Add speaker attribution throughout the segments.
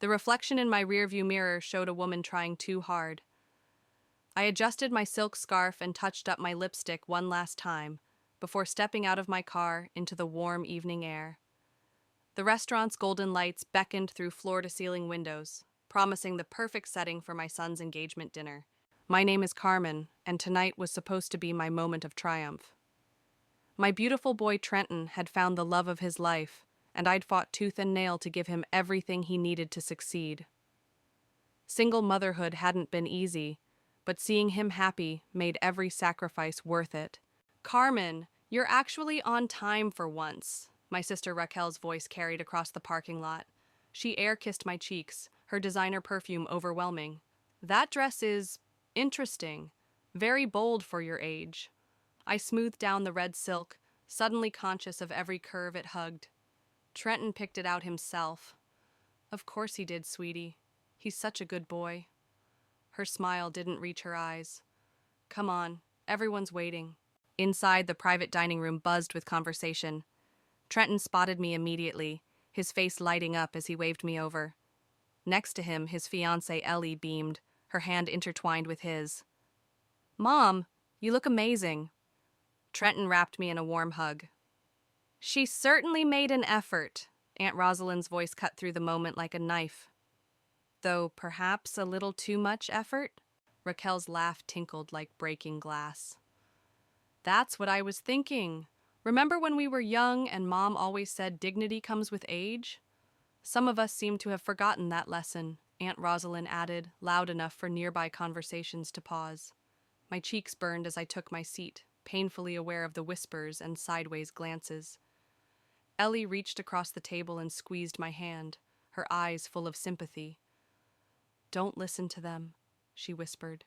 Speaker 1: The reflection in my rearview mirror showed a woman trying too hard. I adjusted my silk scarf and touched up my lipstick one last time before stepping out of my car into the warm evening air. The restaurant's golden lights beckoned through floor-to-ceiling windows, promising the perfect setting for my son's engagement dinner. My name is Carmen, and tonight was supposed to be my moment of triumph. My beautiful boy Trenton had found the love of his life, and I'd fought tooth and nail to give him everything he needed to succeed. Single motherhood hadn't been easy, but seeing him happy made every sacrifice worth it. Carmen, you're actually on time for once, my sister Raquel's voice carried across the parking lot. She air-kissed my cheeks, her designer perfume overwhelming. That dress is interesting, very bold for your age. I smoothed down the red silk, suddenly conscious of every curve it hugged. Trenton picked it out himself. Of course he did, sweetie. He's such a good boy. Her smile didn't reach her eyes. Come on, everyone's waiting. Inside, the private dining room buzzed with conversation. Trenton spotted me immediately, his face lighting up as he waved me over. Next to him, his fiancée Ellie beamed, her hand intertwined with his. Mom, you look amazing. Trenton wrapped me in a warm hug. She certainly made an effort. Aunt Rosalind's voice cut through the moment like a knife. Though perhaps a little too much effort? Raquel's laugh tinkled like breaking glass. That's what I was thinking. Remember when we were young and Mom always said dignity comes with age? Some of us seem to have forgotten that lesson, Aunt Rosalind added, loud enough for nearby conversations to pause. My cheeks burned as I took my seat, painfully aware of the whispers and sideways glances. Ellie reached across the table and squeezed my hand, her eyes full of sympathy. Don't listen to them, she whispered.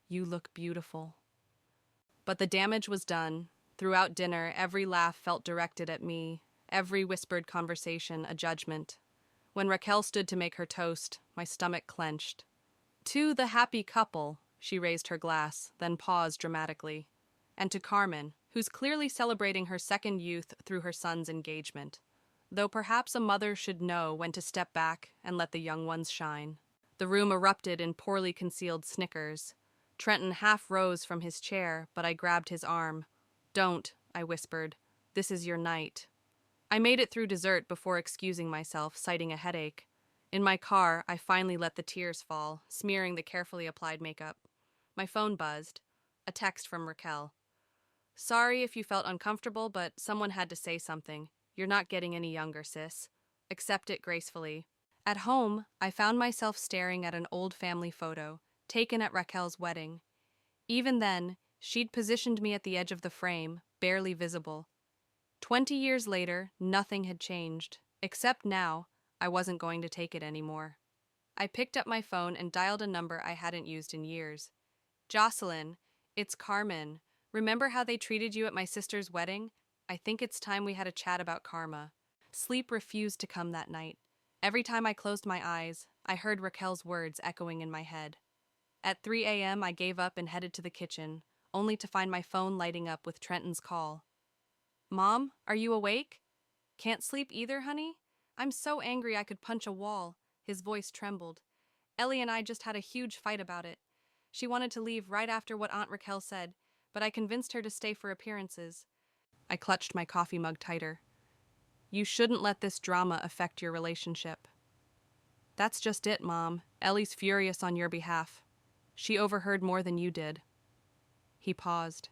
Speaker 1: You look beautiful. But the damage was done. Throughout dinner, every laugh felt directed at me, every whispered conversation a judgment. When Raquel stood to make her toast, my stomach clenched. To the happy couple, she raised her glass, then paused dramatically. And to Carmen, who's clearly celebrating her second youth through her son's engagement. Though perhaps a mother should know when to step back and let the young ones shine. The room erupted in poorly concealed snickers. Trenton half rose from his chair, but I grabbed his arm. Don't, I whispered. This is your night. I made it through dessert before excusing myself, citing a headache. In my car, I finally let the tears fall, smearing the carefully applied makeup. My phone buzzed. A text from Raquel. Sorry if you felt uncomfortable, but someone had to say something. You're not getting any younger, sis. Accept it gracefully. At home, I found myself staring at an old family photo, taken at Raquel's wedding. Even then, she'd positioned me at the edge of the frame, barely visible. 20 years later, nothing had changed, except now, I wasn't going to take it anymore. I picked up my phone and dialed a number I hadn't used in years. Jocelyn, it's Carmen. Remember how they treated you at my sister's wedding? I think it's time we had a chat about karma. Sleep refused to come that night. Every time I closed my eyes, I heard Raquel's words echoing in my head. At 3 a.m., I gave up and headed to the kitchen, only to find my phone lighting up with Trenton's call. Mom, are you awake? Can't sleep either, honey? I'm so angry I could punch a wall. His voice trembled. Ellie and I just had a huge fight about it. She wanted to leave right after what Aunt Raquel said, but I convinced her to stay for appearances. I clutched my coffee mug tighter. You shouldn't let this drama affect your relationship. That's just it, Mom. Ellie's furious on your behalf. She overheard more than you did. He paused.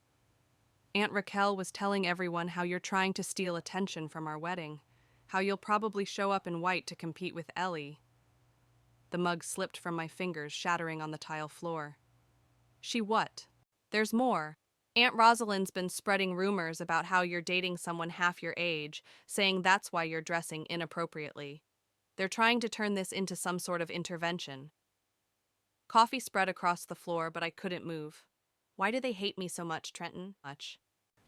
Speaker 1: Aunt Raquel was telling everyone how you're trying to steal attention from our wedding, how you'll probably show up in white to compete with Ellie. The mug slipped from my fingers, shattering on the tile floor. She what? There's more. Aunt Rosalind's been spreading rumors about how you're dating someone half your age, saying that's why you're dressing inappropriately. They're trying to turn this into some sort of intervention. Coffee spread across the floor, but I couldn't move. Why do they hate me so much, Trenton?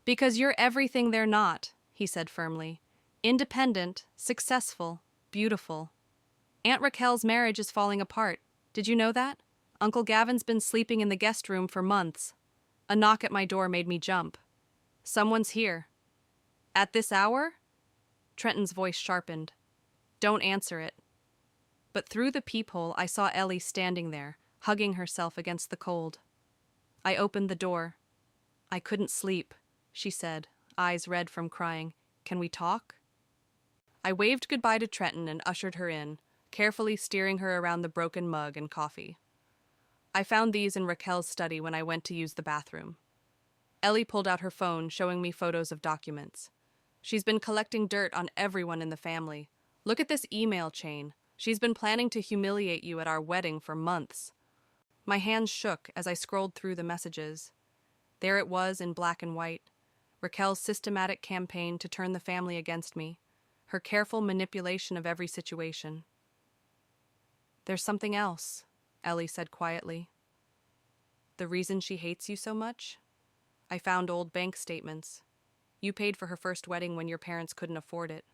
Speaker 1: Because you're everything they're not, he said firmly. Independent, successful, beautiful. Aunt Raquel's marriage is falling apart. Did you know that? Uncle Gavin's been sleeping in the guest room for months. A knock at my door made me jump. Someone's here. At this hour? Trenton's voice sharpened. Don't answer it. But through the peephole, I saw Ellie standing there, hugging herself against the cold. I opened the door. "I couldn't sleep," she said, eyes red from crying. "Can we talk?" I waved goodbye to Trenton and ushered her in, carefully steering her around the broken mug and coffee. I found these in Raquel's study when I went to use the bathroom. Ellie pulled out her phone, showing me photos of documents. "She's been collecting dirt on everyone in the family. Look at this email chain. She's been planning to humiliate you at our wedding for months." My hands shook as I scrolled through the messages. There it was in black and white. Raquel's systematic campaign to turn the family against me. Her careful manipulation of every situation. "There's something else," Ellie said quietly. "The reason she hates you so much? I found old bank statements. You paid for her first wedding when your parents couldn't afford it.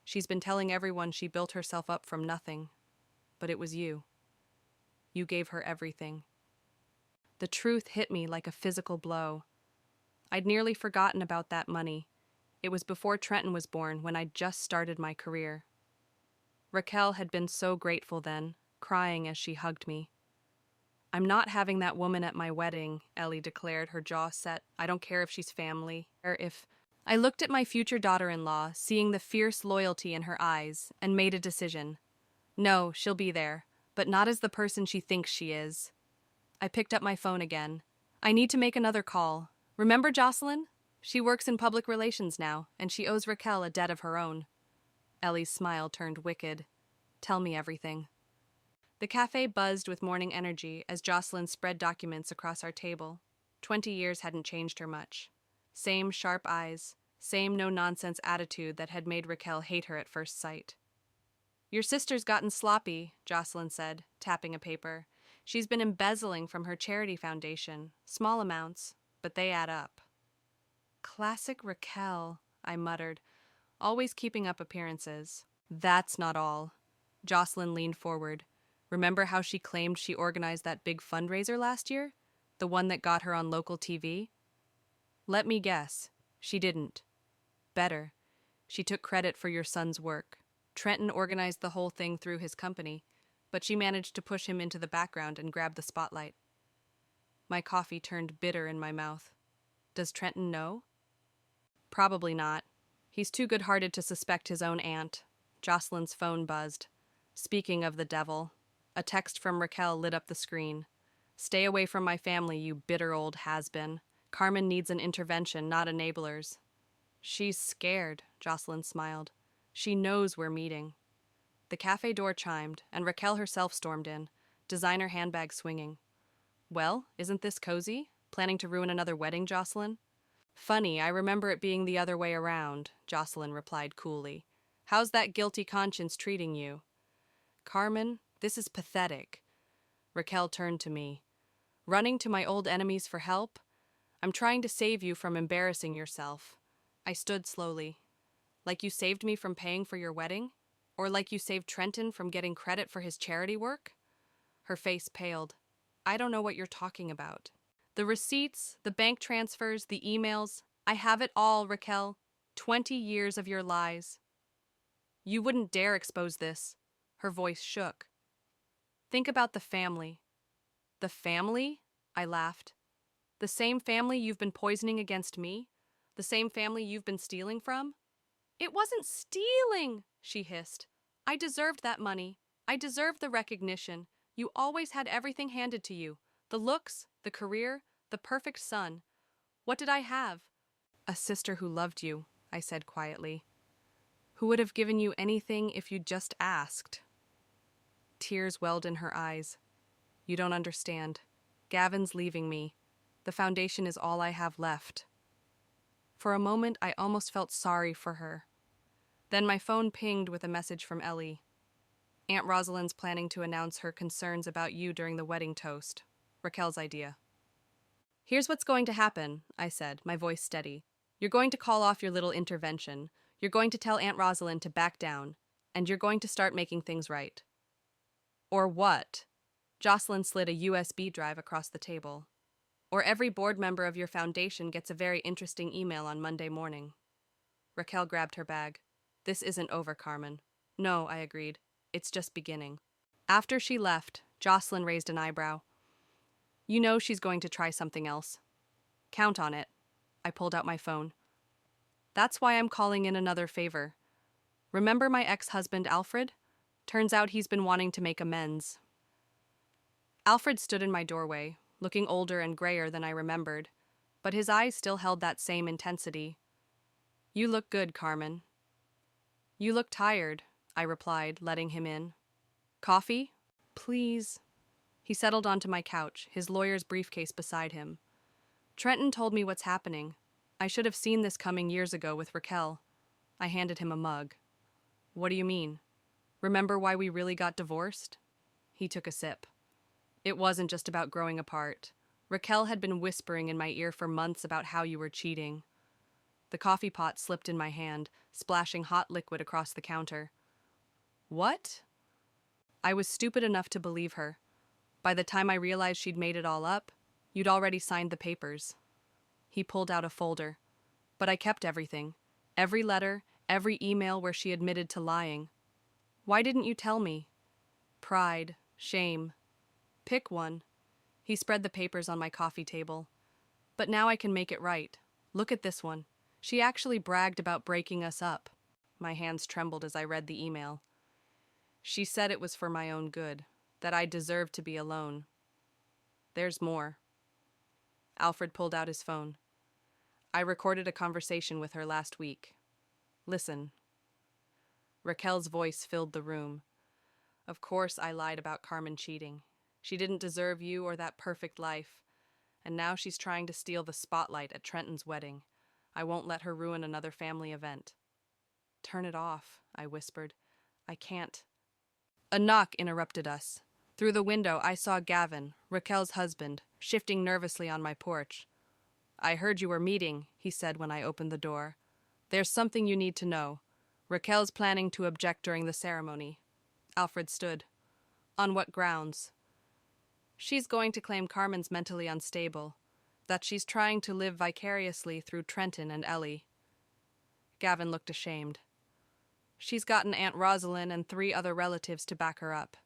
Speaker 1: She's been telling everyone she built herself up from nothing. But it was you. You gave her everything." The truth hit me like a physical blow. I'd nearly forgotten about that money. It was before Trenton was born, when I'd just started my career. Raquel had been so grateful then, crying as she hugged me. "I'm not having that woman at my wedding," Ellie declared, her jaw set. "I don't care if she's family, or if—" I looked at my future daughter-in-law, seeing the fierce loyalty in her eyes, and made a decision. No, she'll be there, but not as the person she thinks she is. I picked up my phone again. "I need to make another call. Remember Jocelyn? She works in public relations now, and she owes Raquel a debt of her own." Ellie's smile turned wicked. "Tell me everything." The cafe buzzed with morning energy as Jocelyn spread documents across our table. 20 years hadn't changed her much. Same sharp eyes, same no-nonsense attitude that had made Raquel hate her at first sight. "Your sister's gotten sloppy," Jocelyn said, tapping a paper. "She's been embezzling from her charity foundation. Small amounts, but they add up." "Classic Raquel," I muttered, always keeping up appearances. "That's not all." Jocelyn leaned forward. "Remember how she claimed she organized that big fundraiser last year? The one that got her on local TV? Let me guess. She didn't. Better. She took credit for your son's work. Trenton organized the whole thing through his company, but she managed to push him into the background and grab the spotlight." My coffee turned bitter in my mouth. "Does Trenton know?" "Probably not. He's too good-hearted to suspect his own aunt." Jocelyn's phone buzzed. "Speaking of the devil," a text from Raquel lit up the screen. "Stay away from my family, you bitter old has-been. Carmen needs an intervention, not enablers." "She's scared," Jocelyn smiled. "She knows we're meeting." The cafe door chimed, and Raquel herself stormed in, designer handbag swinging. "Well, isn't this cozy? Planning to ruin another wedding, Jocelyn?" "Funny, I remember it being the other way around," Jocelyn replied coolly. "How's that guilty conscience treating you?" "Carmen, this is pathetic." Raquel turned to me. "Running to my old enemies for help? I'm trying to save you from embarrassing yourself." I stood slowly. "Like you saved me from paying for your wedding? Or like you saved Trenton from getting credit for his charity work?" Her face paled. "I don't know what you're talking about." "The receipts, the bank transfers, the emails, I have it all, Raquel. 20 years of your lies." "You wouldn't dare expose this." Her voice shook. "Think about the family." "The family?" I laughed. "The same family you've been poisoning against me? The same family you've been stealing from?" "It wasn't stealing," she hissed. "I deserved that money. I deserved the recognition. You always had everything handed to you. The looks, the career, the perfect son. What did I have?" "A sister who loved you," I said quietly. "Who would have given you anything if you'd just asked." Tears welled in her eyes. "You don't understand. Gavin's leaving me. The foundation is all I have left." For a moment, I almost felt sorry for her. Then my phone pinged with a message from Ellie. "Aunt Rosalind's planning to announce her concerns about you during the wedding toast. Raquel's idea." "Here's what's going to happen," I said, my voice steady. "You're going to call off your little intervention. You're going to tell Aunt Rosalind to back down. And you're going to start making things right." "Or what?" Jocelyn slid a USB drive across the table. "Or every board member of your foundation gets a very interesting email on Monday morning." Raquel grabbed her bag. "This isn't over, Carmen." "No," I agreed. It's just beginning. After she left, Jocelyn raised an eyebrow. You know she's going to try something else. Count on it. I pulled out my phone. That's why I'm calling in another favor. Remember my ex-husband, Alfred? Turns out he's been wanting to make amends. Alfred stood in my doorway, looking older and grayer than I remembered, but his eyes still held that same intensity. You look good, Carmen. You look tired, I replied, letting him in. Coffee? Please. He settled onto my couch, his lawyer's briefcase beside him. Trenton told me what's happening. I should have seen this coming years ago with Raquel. I handed him a mug. What do you mean? Remember why we really got divorced? He took a sip. It wasn't just about growing apart. Raquel had been whispering in my ear for months about how you were cheating. The coffee pot slipped in my hand, splashing hot liquid across the counter. What? I was stupid enough to believe her. By the time I realized she'd made it all up, you'd already signed the papers. He pulled out a folder. But I kept everything. Every letter, every email where she admitted to lying. Why didn't you tell me? Pride, shame. Pick one. He spread the papers on my coffee table. But now I can make it right. Look at this one. She actually bragged about breaking us up. My hands trembled as I read the email. She said it was for my own good, that I deserved to be alone. There's more. Alfred pulled out his phone. I recorded a conversation with her last week. Listen. Raquel's voice filled the room. Of course I lied about Carmen cheating. She didn't deserve you or that perfect life. And now she's trying to steal the spotlight at Trenton's wedding. I won't let her ruin another family event. Turn it off, I whispered. I can't. A knock interrupted us. Through the window, I saw Gavin, Raquel's husband, shifting nervously on my porch. I heard you were meeting, he said when I opened the door. There's something you need to know. Raquel's planning to object during the ceremony. Alfred stood. On what grounds? She's going to claim Carmen's mentally unstable, that she's trying to live vicariously through Trenton and Ellie. Gavin looked ashamed. She's gotten Aunt Rosalind and 3 other relatives to back her up.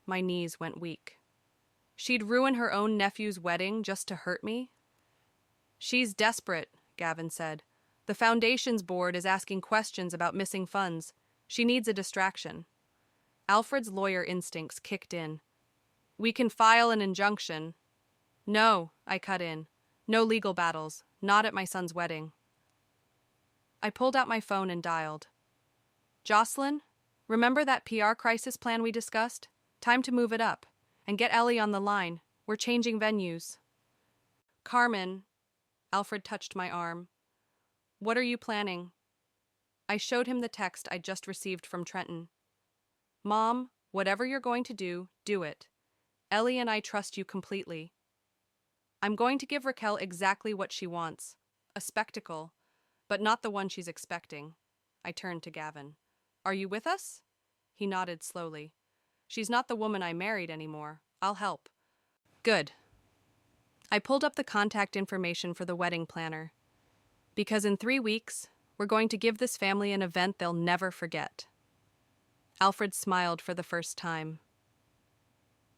Speaker 1: My knees went weak. She'd ruin her own nephew's wedding just to hurt me? She's desperate, Gavin said. The foundation's board is asking questions about missing funds. She needs a distraction. Alfred's lawyer instincts kicked in. We can file an injunction. No, I cut in. No legal battles. Not at my son's wedding. I pulled out my phone and dialed. Jocelyn, remember that PR crisis plan we discussed? Time to move it up. And get Ellie on the line. We're changing venues. Carmen. Alfred touched my arm. What are you planning? I showed him the text I'd just received from Trenton. Mom, whatever you're going to do, do it. Ellie and I trust you completely. I'm going to give Raquel exactly what she wants. A spectacle, but not the one she's expecting. I turned to Gavin. Are you with us? He nodded slowly. She's not the woman I married anymore. I'll help. Good. I pulled up the contact information for the wedding planner. Because in 3 weeks, we're going to give this family an event they'll never forget. Alfred smiled for the first time.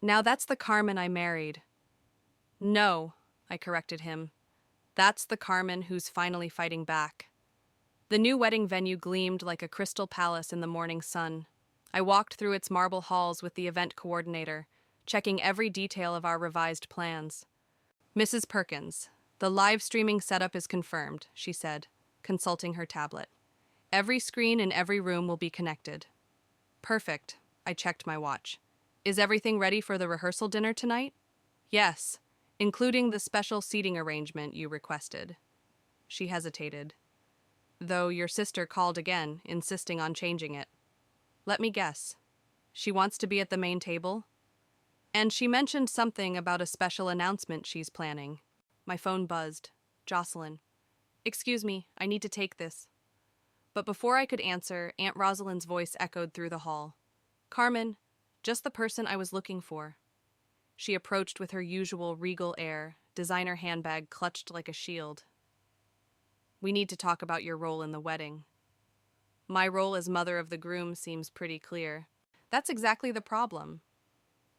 Speaker 1: Now that's the Carmen I married. No, I corrected him. That's the Carmen who's finally fighting back. The new wedding venue gleamed like a crystal palace in the morning sun. I walked through its marble halls with the event coordinator, checking every detail of our revised plans. Mrs. Perkins, the live streaming setup is confirmed, she said, consulting her tablet. Every screen in every room will be connected. Perfect, I checked my watch. Is everything ready for the rehearsal dinner tonight? Yes, including the special seating arrangement you requested. She hesitated. Though your sister called again, insisting on changing it. Let me guess. She wants to be at the main table? And she mentioned something about a special announcement she's planning. My phone buzzed. Jocelyn. Excuse me, I need to take this. But before I could answer, Aunt Rosalind's voice echoed through the hall. Carmen, just the person I was looking for. She approached with her usual regal air, designer handbag clutched like a shield. We need to talk about your role in the wedding. My role as mother of the groom seems pretty clear. That's exactly the problem.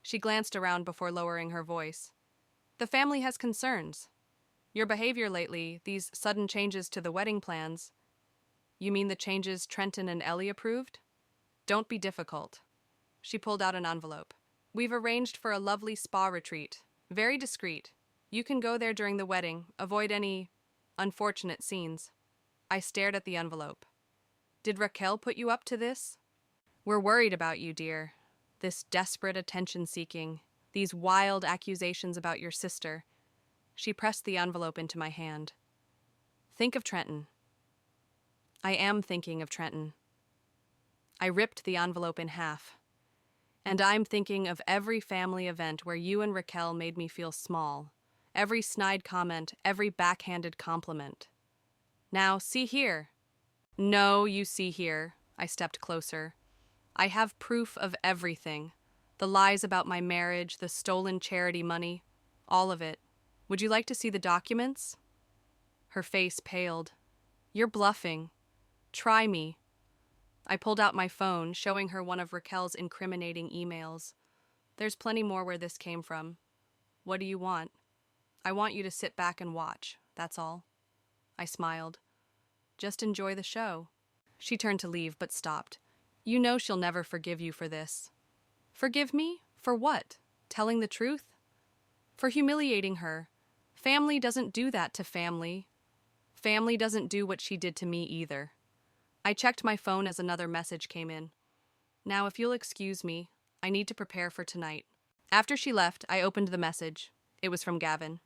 Speaker 1: She glanced around before lowering her voice. The family has concerns. Your behavior lately, these sudden changes to the wedding plans. You mean the changes Trenton and Ellie approved? Don't be difficult. She pulled out an envelope. We've arranged for a lovely spa retreat. Very discreet. You can go there during the wedding. Avoid any unfortunate scenes. I stared at the envelope. Did Raquel put you up to this? We're worried about you, dear. This desperate attention-seeking, these wild accusations about your sister. She pressed the envelope into my hand. Think of Trenton. I am thinking of Trenton. I ripped the envelope in half. And I'm thinking of every family event where you and Raquel made me feel small. Every snide comment, every backhanded compliment. Now, see here. No, you see here. I stepped closer. I have proof of everything. The lies about my marriage, the stolen charity money, all of it. Would you like to see the documents? Her face paled. You're bluffing. Try me. I pulled out my phone, showing her one of Raquel's incriminating emails. There's plenty more where this came from. What do you want? I want you to sit back and watch, that's all. I smiled. Just enjoy the show. She turned to leave, but stopped. You know she'll never forgive you for this. Forgive me? For what? Telling the truth? For humiliating her. Family doesn't do that to family. Family doesn't do what she did to me either. I checked my phone as another message came in. Now, if you'll excuse me, I need to prepare for tonight. After she left, I opened the message. It was from Gavin.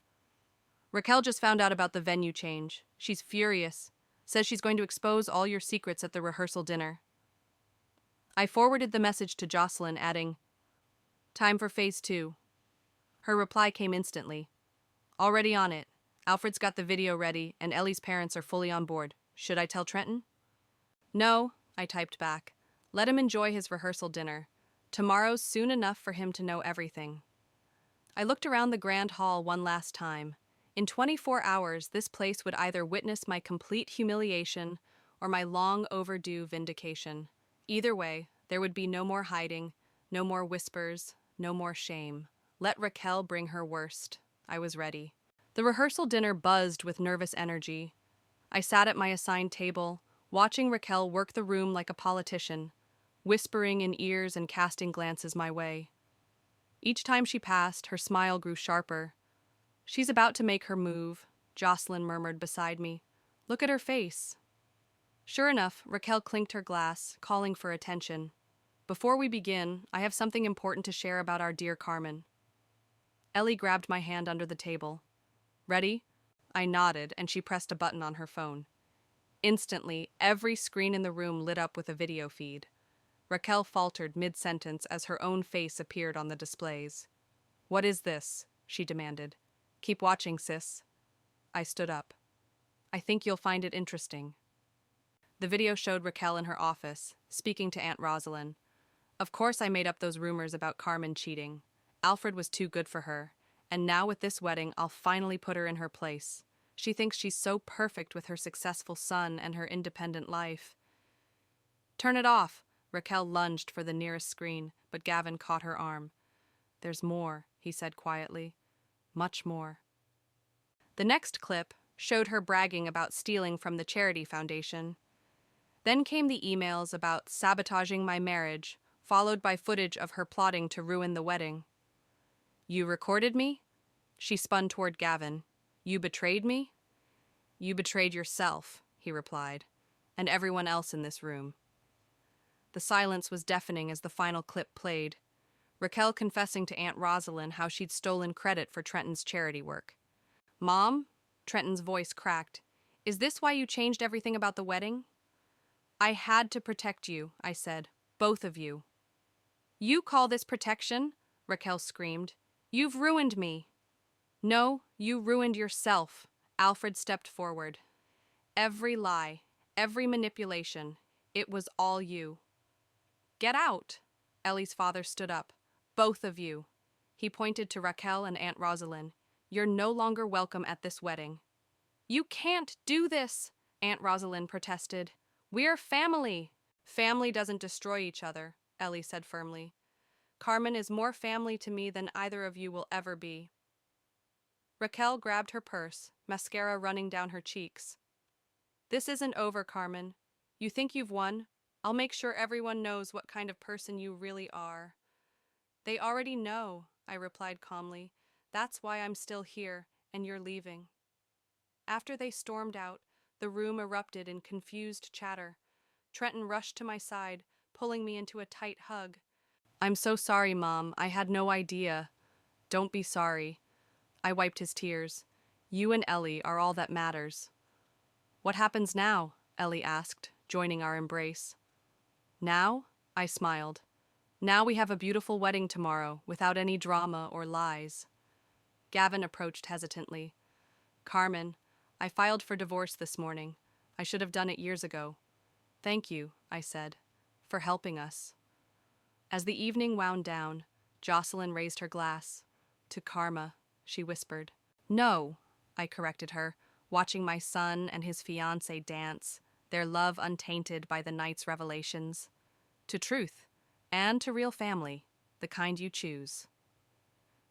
Speaker 1: Raquel just found out about the venue change. She's furious. Says she's going to expose all your secrets at the rehearsal dinner. I forwarded the message to Jocelyn, adding, Time for phase 2. Her reply came instantly. Already on it. Alfred's got the video ready, and Ellie's parents are fully on board. Should I tell Trenton? No, I typed back. Let him enjoy his rehearsal dinner. Tomorrow's soon enough for him to know everything. I looked around the grand hall one last time. In 24 hours, this place would either witness my complete humiliation or my long overdue vindication. Either way, there would be no more hiding, no more whispers, no more shame. Let Raquel bring her worst. I was ready. The rehearsal dinner buzzed with nervous energy. I sat at my assigned table, watching Raquel work the room like a politician, whispering in ears and casting glances my way. Each time she passed, her smile grew sharper. She's about to make her move, Jocelyn murmured beside me. Look at her face. Sure enough, Raquel clinked her glass, calling for attention. Before we begin, I have something important to share about our dear Carmen. Ellie grabbed my hand under the table. Ready? I nodded, and she pressed a button on her phone. Instantly, every screen in the room lit up with a video feed. Raquel faltered mid-sentence as her own face appeared on the displays. What is this? She demanded. Keep watching, sis. I stood up. I think you'll find it interesting. The video showed Raquel in her office, speaking to Aunt Rosalind. Of course I made up those rumors about Carmen cheating. Alfred was too good for her, and now with this wedding, I'll finally put her in her place. She thinks she's so perfect with her successful son and her independent life. Turn it off! Raquel lunged for the nearest screen, but Gavin caught her arm. There's more, he said quietly. Much more. The next clip showed her bragging about stealing from the charity foundation. Then came the emails about sabotaging my marriage, followed by footage of her plotting to ruin the wedding. You recorded me? She spun toward Gavin. You betrayed me? You betrayed yourself, he replied, and everyone else in this room. The silence was deafening as the final clip played. Raquel confessing to Aunt Rosalind how she'd stolen credit for Trenton's charity work. Mom? Trenton's voice cracked. Is this why you changed everything about the wedding? I had to protect you, I said. Both of you. You call this protection? Raquel screamed. You've ruined me. No, you ruined yourself. Alfred stepped forward. Every lie, every manipulation, it was all you. Get out! Ellie's father stood up. Both of you. He pointed to Raquel and Aunt Rosalind. You're no longer welcome at this wedding. You can't do this, Aunt Rosalind protested. We're family. Family doesn't destroy each other. Ellie said firmly. Carmen is more family to me than either of you will ever be. Raquel grabbed her purse, mascara running down her cheeks. This isn't over, Carmen. You think you've won? I'll make sure everyone knows what kind of person you really are. They already know, I replied calmly. That's why I'm still here, and you're leaving. After they stormed out, the room erupted in confused chatter. Trenton rushed to my side, pulling me into a tight hug. I'm so sorry, Mom. I had no idea. Don't be sorry. I wiped his tears. You and Ellie are all that matters. What happens now? Ellie asked, joining our embrace. Now? I smiled. Now we have a beautiful wedding tomorrow, without any drama or lies. Gavin approached hesitantly. Carmen, I filed for divorce this morning. I should have done it years ago. Thank you, I said, for helping us. As the evening wound down, Jocelyn raised her glass. To Karma, she whispered. No, I corrected her, watching my son and his fiancée dance, their love untainted by the night's revelations. To truth, and to real family, the kind you choose.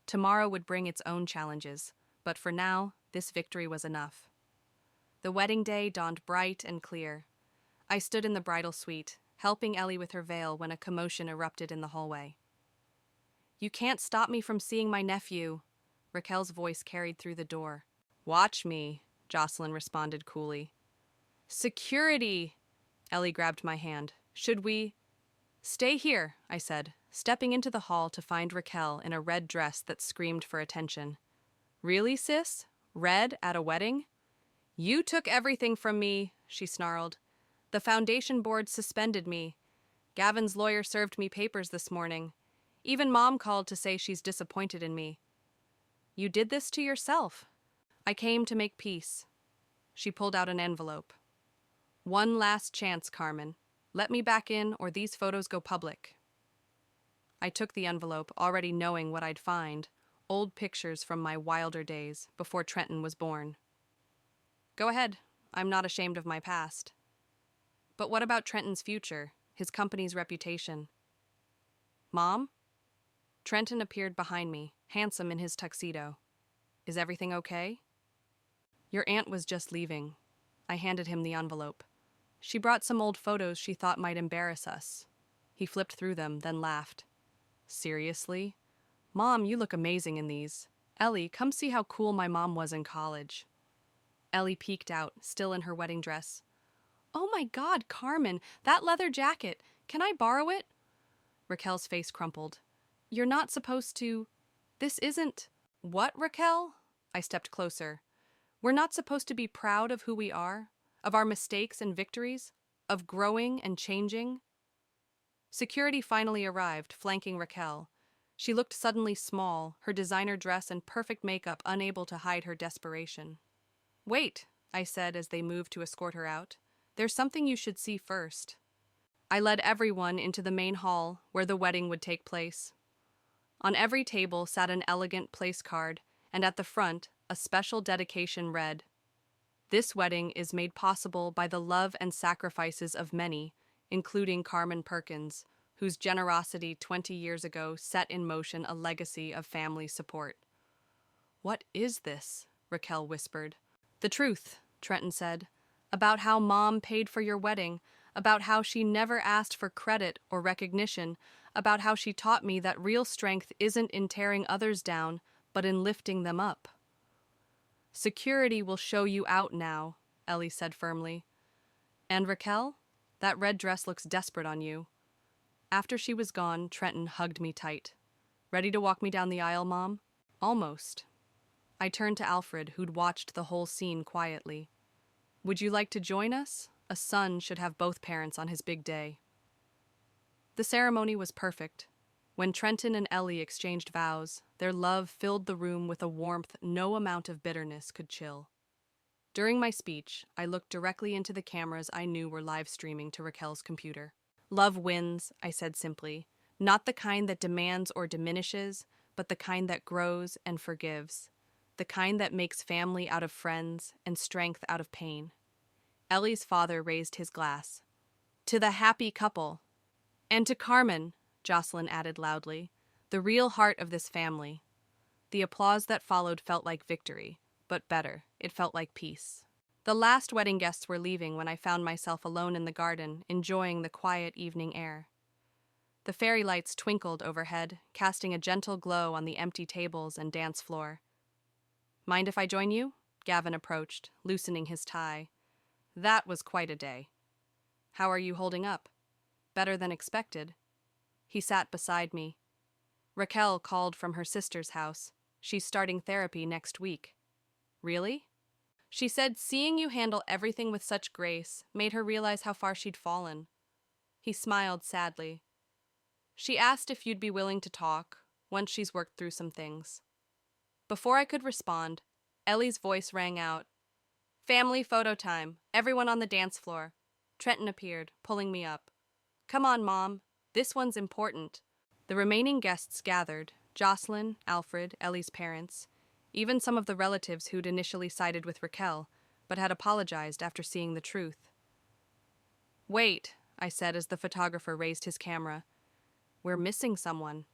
Speaker 1: Tomorrow would bring its own challenges, but for now, this victory was enough. The wedding day dawned bright and clear. I stood in the bridal suite, helping Ellie with her veil when a commotion erupted in the hallway. You can't stop me from seeing my nephew, Raquel's voice carried through the door. Watch me, Jocelyn responded coolly. Security! Ellie grabbed my hand. Should we? Stay here, I said, stepping into the hall to find Raquel in a red dress that screamed for attention. Really, sis? Red at a wedding? You took everything from me, she snarled. The foundation board suspended me. Gavin's lawyer served me papers this morning. Even Mom called to say she's disappointed in me. You did this to yourself. I came to make peace. She pulled out an envelope. One last chance, Carmen. Let me back in or these photos go public. I took the envelope, already knowing what I'd find. Old pictures from my wilder days, before Trenton was born. Go ahead. I'm not ashamed of my past. But what about Trenton's future, his company's reputation? Mom? Trenton appeared behind me, handsome in his tuxedo. Is everything okay? Your aunt was just leaving. I handed him the envelope. She brought some old photos she thought might embarrass us. He flipped through them, then laughed. Seriously? Mom, you look amazing in these. Ellie, come see how cool my mom was in college. Ellie peeked out, still in her wedding dress. Oh my God, Carmen, that leather jacket. Can I borrow it? Raquel's face crumpled. You're not supposed to. This isn't. What, Raquel? I stepped closer. We're not supposed to be proud of who we are, of our mistakes and victories, of growing and changing. Security finally arrived, flanking Raquel. She looked suddenly small, her designer dress and perfect makeup unable to hide her desperation. Wait, I said as they moved to escort her out. There's something you should see first. I led everyone into the main hall where the wedding would take place. On every table sat an elegant place card, and at the front, a special dedication read, This wedding is made possible by the love and sacrifices of many, including Carmen Perkins, whose generosity 20 years ago set in motion a legacy of family support. What is this? Raquel whispered. The truth, Trenton said, about how Mom paid for your wedding, about how she never asked for credit or recognition, about how she taught me that real strength isn't in tearing others down, but in lifting them up. Security will show you out now, Ellie said firmly. And Raquel, that red dress looks desperate on you. After she was gone, Trenton hugged me tight. Ready to walk me down the aisle, Mom? Almost. I turned to Alfred, who'd watched the whole scene quietly. Would you like to join us? A son should have both parents on his big day. The ceremony was perfect. When Trenton and Ellie exchanged vows, their love filled the room with a warmth no amount of bitterness could chill. During my speech, I looked directly into the cameras I knew were live streaming to Raquel's computer. Love wins, I said simply, not the kind that demands or diminishes, but the kind that grows and forgives, the kind that makes family out of friends and strength out of pain. Ellie's father raised his glass. To the happy couple. And to Carmen, Jocelyn added loudly. The real heart of this family. The applause that followed felt like victory, but better, it felt like peace. The last wedding guests were leaving when I found myself alone in the garden, enjoying the quiet evening air. The fairy lights twinkled overhead, casting a gentle glow on the empty tables and dance floor. Mind if I join you? Gavin approached, loosening his tie. That was quite a day. How are you holding up? Better than expected. He sat beside me. Raquel called from her sister's house. She's starting therapy next week. Really? She said seeing you handle everything with such grace made her realize how far she'd fallen. He smiled sadly. She asked if you'd be willing to talk, once she's worked through some things. Before I could respond, Ellie's voice rang out. Family photo time, everyone on the dance floor. Trenton appeared, pulling me up. Come on, Mom, this one's important. The remaining guests gathered, Jocelyn, Alfred, Ellie's parents, even some of the relatives who'd initially sided with Raquel, but had apologized after seeing the truth. Wait, I said as the photographer raised his camera. We're missing someone.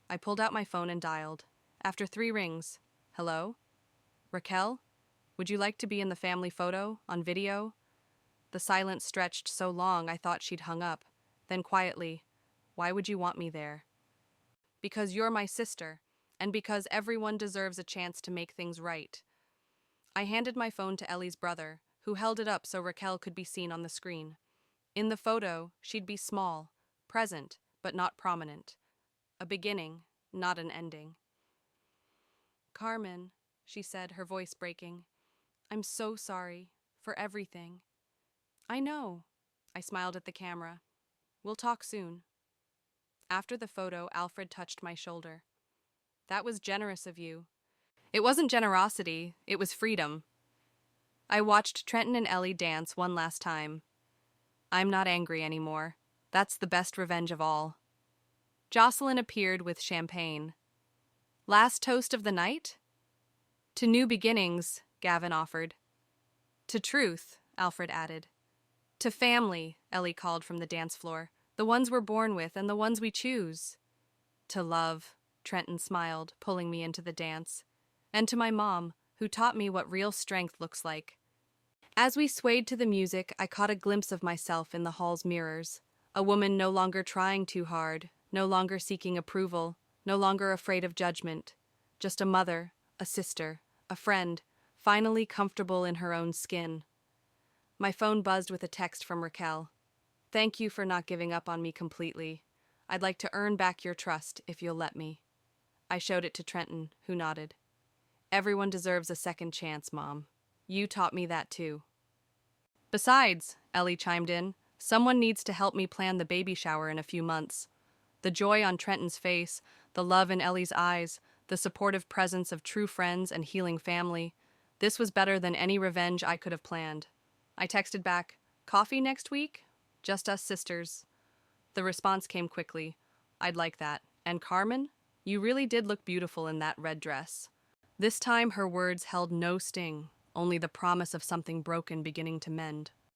Speaker 1: I pulled out my phone and dialed. After 3 rings. Hello? Raquel? Would you like to be in the family photo, on video? The silence stretched so long I thought she'd hung up. Then quietly, why would you want me there? Because you're my sister, and because everyone deserves a chance to make things right. I handed my phone to Ellie's brother, who held it up so Raquel could be seen on the screen. In the photo, she'd be small, present, but not prominent. A beginning, not an ending. Carmen, she said, her voice breaking, I'm so sorry for everything. I know, I smiled at the camera. We'll talk soon. After the photo, Alfred touched my shoulder. That was generous of you. It wasn't generosity, it was freedom. I watched Trenton and Ellie dance one last time. I'm not angry anymore. That's the best revenge of all. Jocelyn appeared with champagne. Last toast of the night? To new beginnings, Gavin offered. To truth, Alfred added. To family, Ellie called from the dance floor. The ones we're born with and the ones we choose. To love, Trenton smiled, pulling me into the dance. And to my mom, who taught me what real strength looks like. As we swayed to the music, I caught a glimpse of myself in the hall's mirrors. A woman no longer trying too hard, no longer seeking approval, no longer afraid of judgment. Just a mother, a sister, a friend, finally comfortable in her own skin. My phone buzzed with a text from Raquel. Thank you for not giving up on me completely. I'd like to earn back your trust if you'll let me. I showed it to Trenton, who nodded. Everyone deserves a second chance, Mom. You taught me that too. Besides, Ellie chimed in, someone needs to help me plan the baby shower in a few months. The joy on Trenton's face, the love in Ellie's eyes, the supportive presence of true friends and healing family. This was better than any revenge I could have planned. I texted back, coffee next week? Just us sisters. The response came quickly. I'd like that. And Carmen? You really did look beautiful in that red dress. This time her words held no sting, only the promise of something broken beginning to mend.